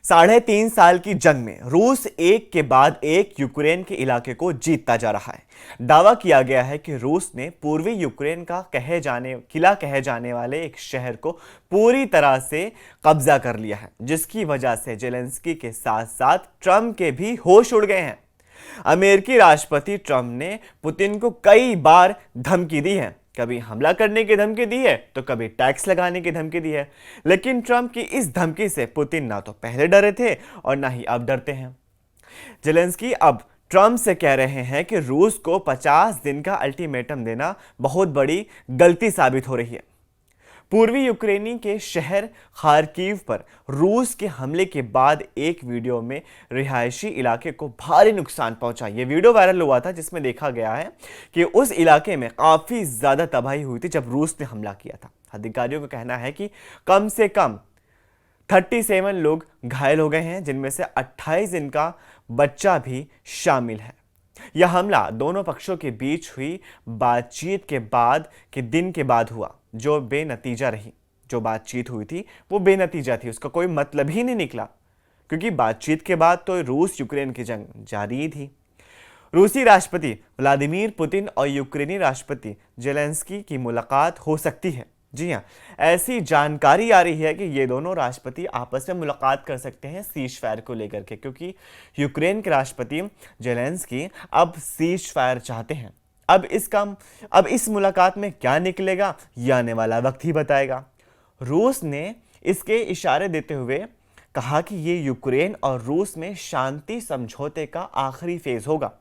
3.5 साल की जंग में रूस एक के बाद एक यूक्रेन के इलाके को जीतता जा रहा है। दावा किया गया है कि रूस ने पूर्वी यूक्रेन का किला कहे जाने वाले एक शहर को पूरी तरह से कब्जा कर लिया है, जिसकी वजह से जेलेंस्की के साथ साथ ट्रंप के भी होश उड़ गए हैं। अमेरिकी राष्ट्रपति ट्रंप ने पुतिन को कई बार धमकी दी है, कभी हमला करने की धमकी दी है तो कभी टैक्स लगाने की धमकी दी है। लेकिन ट्रंप की इस धमकी से पुतिन ना तो पहले डरे थे और ना ही अब डरते हैं। जेलेंस्की अब ट्रंप से कह रहे हैं कि रूस को 50 दिन का अल्टीमेटम देना बहुत बड़ी गलती साबित हो रही है। पूर्वी यूक्रेनी के शहर खार्किव पर रूस के हमले के बाद एक वीडियो में रिहायशी इलाके को भारी नुकसान पहुंचा। यह वीडियो वायरल हुआ था, जिसमें देखा गया है कि उस इलाके में काफी ज्यादा तबाही हुई थी जब रूस ने हमला किया था। अधिकारियों का कहना है कि कम से कम 37 लोग घायल हो गए हैं, जिनमें से 28 दिन का बच्चा भी शामिल है। यह हमला दोनों पक्षों के बीच हुई बातचीत के दिन के बाद हुआ, जो बेनतीजा रही। जो बातचीत हुई थी वो बेनतीजा थी, उसका कोई मतलब ही नहीं निकला, क्योंकि बातचीत के बाद तो रूस यूक्रेन की जंग जारी थी। रूसी राष्ट्रपति व्लादिमीर पुतिन और यूक्रेनी राष्ट्रपति जेलेंस्की की मुलाकात हो सकती है। जी हाँ, ऐसी जानकारी आ रही है कि ये दोनों राष्ट्रपति आपस में मुलाकात कर सकते हैं सीज फायर को लेकर के, क्योंकि यूक्रेन के राष्ट्रपति जेलेंस्की अब सीज फायर चाहते हैं। अब इस मुलाकात में क्या निकलेगा, यह आने वाला वक्त ही बताएगा। रूस ने इसके इशारे देते हुए कहा कि ये यूक्रेन और रूस में शांति समझौते का आखिरी फेज होगा,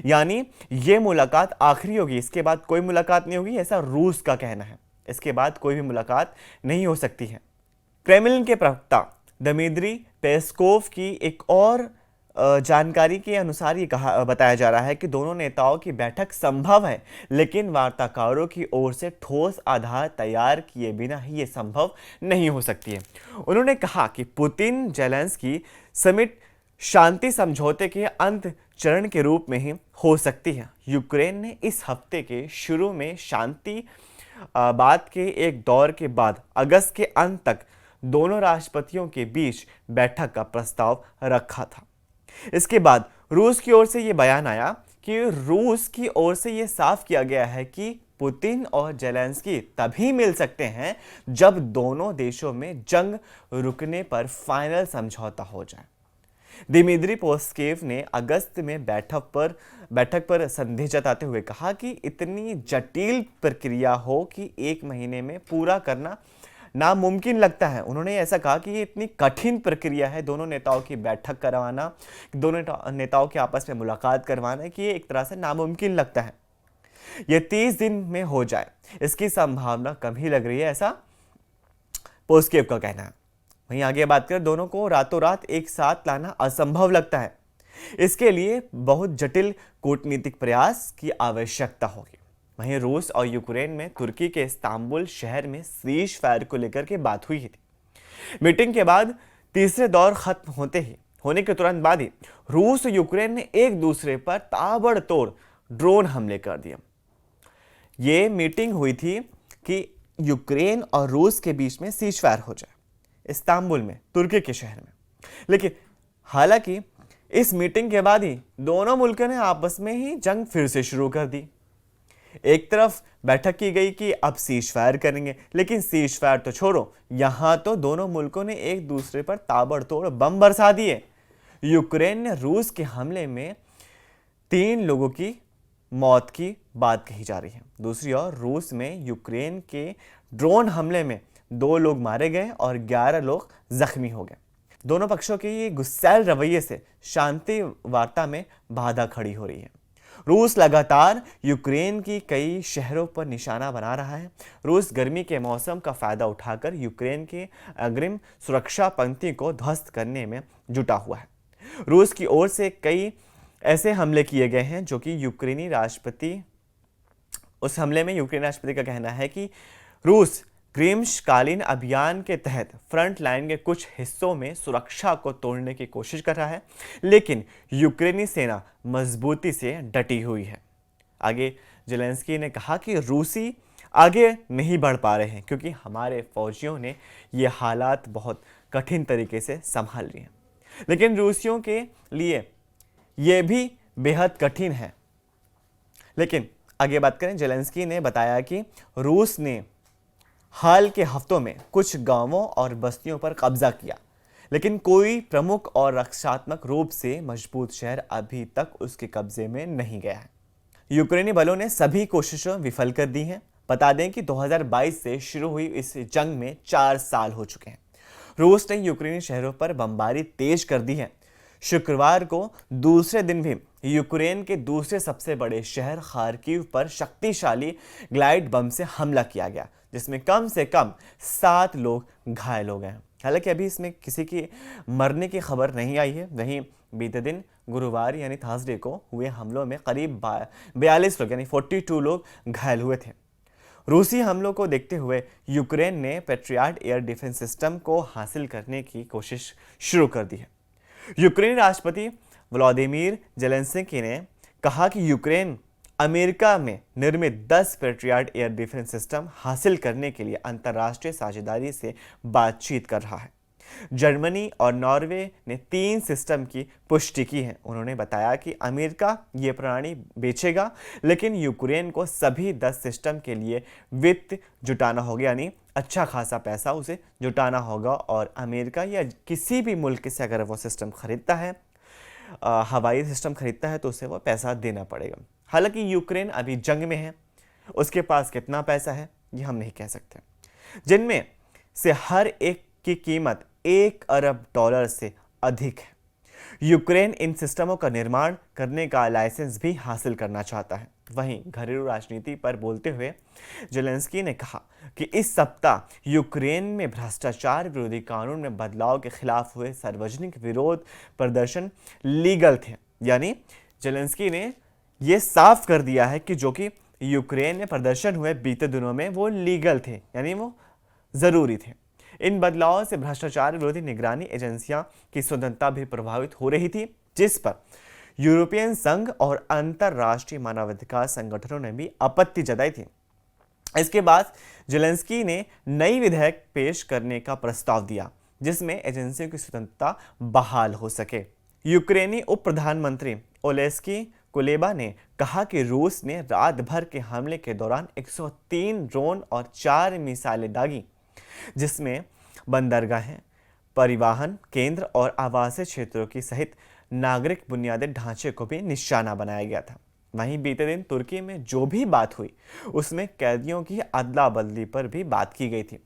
यानी ये मुलाकात आखिरी होगी, इसके बाद कोई मुलाकात नहीं होगी, ऐसा रूस का कहना है। इसके बाद कोई भी मुलाकात नहीं हो सकती है। क्रेमलिन के प्रवक्ता दमित्री पेस्कोव की एक और जानकारी के अनुसार ये बताया जा रहा है कि दोनों नेताओं की बैठक संभव है, लेकिन वार्ताकारों की ओर से ठोस आधार तैयार किए बिना ही ये संभव नहीं हो सकती है। उन्होंने कहा कि पुतिन जेलेंस्की समिट शांति समझौते के अंत चरण के रूप में ही हो सकती है। यूक्रेन ने इस हफ्ते के शुरू में शांति बात के एक दौर के बाद अगस्त के अंत तक दोनों राष्ट्रपतियों के बीच बैठक का प्रस्ताव रखा था। इसके बाद रूस की ओर से यह बयान आया कि रूस की ओर से यह साफ किया गया है कि पुतिन और जेलेंस्की तभी मिल सकते हैं जब दोनों देशों में जंग रुकने पर फाइनल समझौता हो जाए। दिमित्री पेस्कोव ने अगस्त में बैठक पर संदेह जताते हुए कहा कि इतनी जटिल प्रक्रिया हो कि 1 महीने में पूरा करना नामुमकिन लगता है। उन्होंने ऐसा कहा कि ये इतनी कठिन प्रक्रिया है, दोनों नेताओं की बैठक करवाना, दोनों नेताओं के आपस में मुलाकात करवाना, कि ये एक तरह से नामुमकिन लगता है। ये 30 दिन में हो जाए, इसकी संभावना कम ही लग रही है, ऐसा पेस्कोव का कहना है। वहीं आगे बात करें, दोनों को रातों रात एक साथ लाना असंभव लगता है। इसके लिए बहुत जटिल कूटनीतिक प्रयास की आवश्यकता होगी। वहीं रूस और यूक्रेन में तुर्की के इस्तांबुल शहर में सीज फायर को लेकर के बात हुई थी। मीटिंग के बाद तीसरे दौर खत्म होने के तुरंत बाद ही रूस और यूक्रेन ने एक दूसरे पर ताबड़तोड़ ड्रोन हमले कर दिए। ये मीटिंग हुई थी कि यूक्रेन और रूस के बीच में सीज फायर हो जाए इस्तांबुल में, तुर्की के शहर में। लेकिन हालांकि इस मीटिंग के बाद ही दोनों मुल्कों ने आपस में ही जंग फिर से शुरू कर दी। एक तरफ बैठक की गई कि अब सीज फायर करेंगे, लेकिन सीज फायर तो छोड़ो, यहां तो दोनों मुल्कों ने एक दूसरे पर ताबड़तोड़ बम बरसा दिए। यूक्रेन ने रूस के हमले में 3 लोगों की मौत की बात कही जा रही है। दूसरी ओर रूस में यूक्रेन के ड्रोन हमले में 2 लोग मारे गए और 11 लोग जख्मी हो गए। दोनों पक्षों के ये गुस्सैल रवैये से शांति वार्ता में बाधा खड़ी हो रही है। रूस लगातार यूक्रेन की कई शहरों पर निशाना बना रहा है। रूस गर्मी के मौसम का फायदा उठाकर यूक्रेन के अग्रिम सुरक्षा पंक्ति को ध्वस्त करने में जुटा हुआ है। रूस की ओर से कई ऐसे हमले किए गए हैं जो कि उस हमले में यूक्रेनी राष्ट्रपति का कहना है कि रूस ग्रीष्मकालीन अभियान के तहत फ्रंट लाइन के कुछ हिस्सों में सुरक्षा को तोड़ने की कोशिश कर रहा है, लेकिन यूक्रेनी सेना मजबूती से डटी हुई है। आगे जेलेंस्की ने कहा कि रूसी आगे नहीं बढ़ पा रहे हैं क्योंकि हमारे फौजियों ने ये हालात बहुत कठिन तरीके से संभाल लिए हैं। लेकिन रूसियों के लिए यह भी बेहद कठिन है। लेकिन आगे बात करें, जेलेंस्की ने बताया कि रूस ने हाल के हफ्तों में कुछ गांवों और बस्तियों पर कब्जा किया, लेकिन कोई प्रमुख और रक्षात्मक रूप से मजबूत शहर अभी तक उसके कब्जे में नहीं गया है। यूक्रेनी बलों ने सभी कोशिशें विफल कर दी हैं। बता दें कि 2022 से शुरू हुई इस जंग में 4 साल हो चुके हैं। रूस ने यूक्रेनी शहरों पर बमबारी तेज कर दी है। शुक्रवार को दूसरे दिन भी यूक्रेन के दूसरे सबसे बड़े शहर खार्किव पर शक्तिशाली ग्लाइड बम से हमला किया गया, जिसमें कम से कम 7 लोग घायल हो गए हैं। हालांकि अभी इसमें किसी की मरने की खबर नहीं आई है। वहीं बीते दिन गुरुवार यानी थर्सडे को हुए हमलों में करीब 42 लोग यानी 42 लोग घायल हुए थे। रूसी हमलों को देखते हुए यूक्रेन ने पेट्रियट एयर डिफेंस सिस्टम को हासिल करने की कोशिश शुरू कर दी है। यूक्रेनी राष्ट्रपति व्लादिमीर जेलेंस्की ने कहा कि यूक्रेन अमेरिका में निर्मित 10 पेट्रियट एयर डिफेंस सिस्टम हासिल करने के लिए अंतर्राष्ट्रीय साझेदारी से बातचीत कर रहा है। जर्मनी और नॉर्वे ने 3 सिस्टम की पुष्टि की है। उन्होंने बताया कि अमेरिका ये प्रणाली बेचेगा, लेकिन यूक्रेन को सभी 10 सिस्टम के लिए वित्त जुटाना होगा, यानी अच्छा खासा पैसा उसे जुटाना होगा। और अमेरिका या किसी भी मुल्क से अगर वो सिस्टम खरीदता है, हवाई सिस्टम खरीदता है, तो उसे वो पैसा देना पड़ेगा। हालांकि यूक्रेन अभी जंग में है, उसके पास कितना पैसा है ये हम नहीं कह सकते, जिनमें से हर एक की कीमत $1 अरब से अधिक है। यूक्रेन इन सिस्टमों का निर्माण करने का लाइसेंस भी हासिल करना चाहता है। वहीं घरेलू राजनीति पर बोलते हुए जेलेंस्की ने कहा कि इस सप्ताह यूक्रेन में भ्रष्टाचार विरोधी कानून में बदलाव के खिलाफ हुए सार्वजनिक विरोध प्रदर्शन लीगल थे। यानी जेलेंस्की ने यह साफ कर दिया है कि जो कि यूक्रेन में प्रदर्शन हुए बीते दिनों में वो लीगल थे, यानी वो जरूरी थे। इन बदलावों से भ्रष्टाचार विरोधी निगरानी एजेंसियां की स्वतंत्रता भी प्रभावित हो रही थी, जिस पर यूरोपियन संघ और अंतर्राष्ट्रीय मानवाधिकार संगठनों ने भी आपत्ति जताई थी। इसके बाद जेलेंस्की ने नई विधेयक पेश करने का प्रस्ताव दिया, जिसमें एजेंसियों की स्वतंत्रता बहाल हो सके। यूक्रेनी उप प्रधानमंत्री ओलेस्की कुलेबा ने कहा कि रूस ने रात भर के हमले के दौरान 103 ड्रोन और 4 मिसाइलें दागी, जिसमें बंदरगाहें, परिवहन केंद्र और आवासीय क्षेत्रों की सहित नागरिक बुनियादी ढांचे को भी निशाना बनाया गया था। वहीं बीते दिन तुर्की में जो भी बात हुई उसमें कैदियों की अदला बदली पर भी बात की गई थी,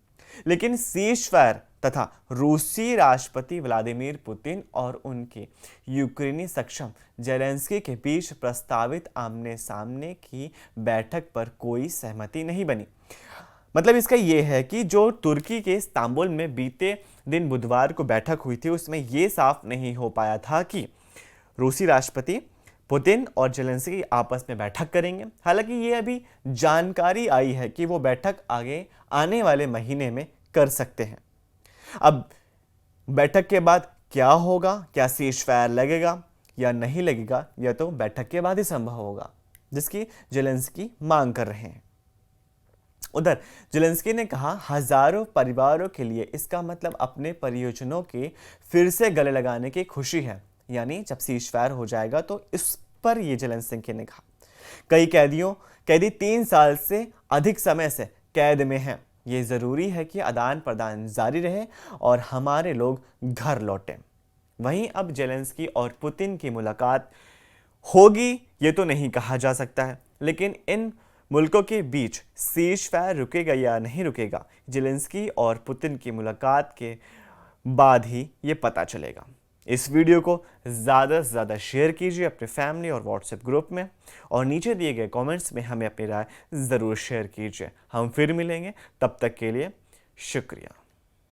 लेकिन सीज़फायर तथा रूसी राष्ट्रपति व्लादिमीर पुतिन और उनके यूक्रेनी सक्षम जेलेंस्की के बीच प्रस्तावित आमने सामने की बैठक पर कोई सहमति नहीं बनी। मतलब इसका यह है कि जो तुर्की के इस्तांबुल में बीते दिन बुधवार को बैठक हुई थी, उसमें यह साफ नहीं हो पाया था कि रूसी राष्ट्रपति पुतिन और जेलेंस्की आपस में बैठक करेंगे। हालांकि ये अभी जानकारी आई है कि वो बैठक आगे आने वाले महीने में कर सकते हैं। अब बैठक के बाद क्या होगा, क्या सीज़फायर लगेगा या नहीं लगेगा, यह तो बैठक के बाद ही संभव होगा, जिसकी जेलेंस्की मांग कर रहे हैं। उधर जेलेंस्की ने कहा, हजारों परिवारों के लिए इसका मतलब अपने परियोजनों के फिर से गले लगाने की खुशी है। यानी जब सीज़फायर हो जाएगा तो इस पर ये जेलेंस्की ने कहा। कई कैदी 3 साल से अधिक समय से कैद में हैं। ये ज़रूरी है कि आदान प्रदान जारी रहे और हमारे लोग घर लौटें। वहीं अब जेलेंस्की और पुतिन की मुलाकात होगी ये तो नहीं कहा जा सकता है, लेकिन इन मुल्कों के बीच सीज़फायर रुकेगा या नहीं रुकेगा, जेलेंस्की और पुतिन की मुलाकात के बाद ही ये पता चलेगा। इस वीडियो को ज़्यादा से ज़्यादा शेयर कीजिए अपने फैमिली और व्हाट्सएप ग्रुप में, और नीचे दिए गए कमेंट्स में हमें अपनी राय ज़रूर शेयर कीजिए। हम फिर मिलेंगे, तब तक के लिए शुक्रिया।